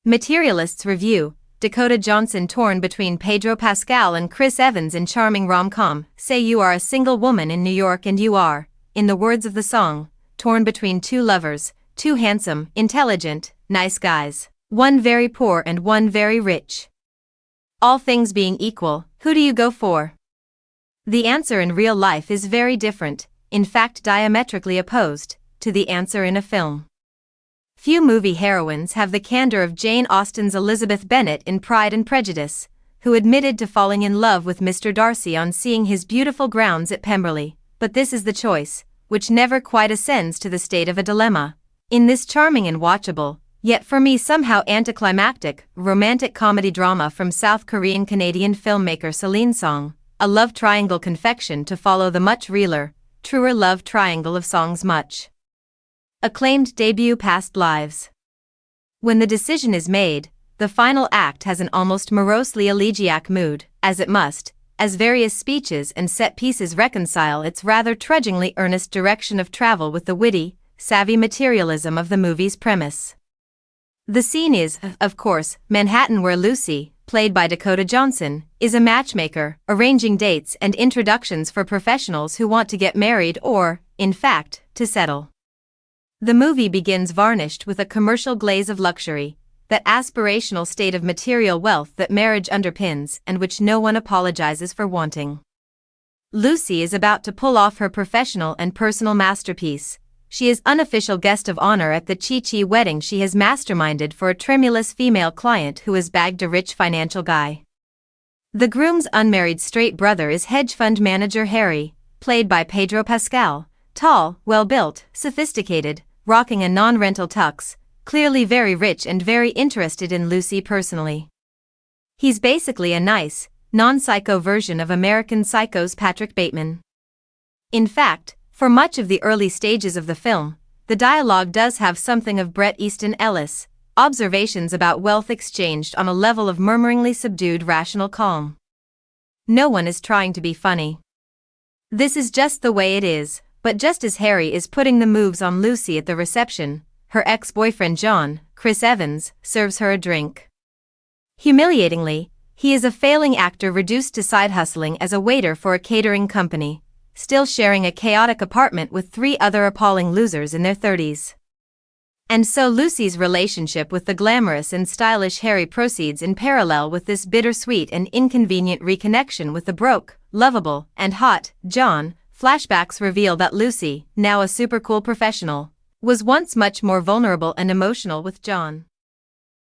Materialists Review, Dakota Johnson torn between Pedro Pascal and Chris Evans in charming rom-com. Say you are a single woman in New York and you are, in the words of the song, torn between two lovers, two handsome, intelligent, nice guys. One very poor and one very rich. All things being equal, who do you go for? The answer in real life is very different, in fact diametrically opposed, to the answer in a film. Few movie heroines have the candor of Jane Austen's Elizabeth Bennet in Pride and Prejudice, who admitted to falling in love with Mr. Darcy on seeing his beautiful grounds at Pemberley, but this is the choice, which never quite ascends to the state of a dilemma. In this charming and watchable, yet for me somehow anticlimactic, romantic comedy drama from South Korean-Canadian filmmaker Celine Song, a love triangle confection to follow the much realer, truer love triangle of Song's much acclaimed debut Past Lives. When the decision is made, the final act has an almost morosely elegiac mood, as it must, as various speeches and set pieces reconcile its rather trudgingly earnest direction of travel with the witty, savvy materialism of the movie's premise. The scene is, of course, Manhattan, where Lucy, played by Dakota Johnson, is a matchmaker, arranging dates and introductions for professionals who want to get married or, in fact, to settle. The movie begins varnished with a commercial glaze of luxury, that aspirational state of material wealth that marriage underpins and which no one apologizes for wanting. Lucy is about to pull off her professional and personal masterpiece. She is unofficial guest of honor at the Chi-Chi wedding she has masterminded for a tremulous female client who has bagged a rich financial guy. The groom's unmarried straight brother is hedge fund manager Harry, played by Pedro Pascal, tall, well-built, sophisticated, rocking a non-rental tux, clearly very rich and very interested in Lucy personally. He's basically a nice, non-psycho version of American Psycho's Patrick Bateman. In fact, for much of the early stages of the film, the dialogue does have something of Bret Easton Ellis, observations about wealth exchanged on a level of murmuringly subdued rational calm. No one is trying to be funny. This is just the way it is, but just as Harry is putting the moves on Lucy at the reception, her ex-boyfriend John, Chris Evans, serves her a drink. Humiliatingly, he is a failing actor reduced to side-hustling as a waiter for a catering company, still sharing a chaotic apartment with three other appalling losers in their 30s. And so Lucy's relationship with the glamorous and stylish Harry proceeds in parallel with this bittersweet and inconvenient reconnection with the broke, lovable, and hot John. Flashbacks reveal that Lucy, now a super cool professional, was once much more vulnerable and emotional with John.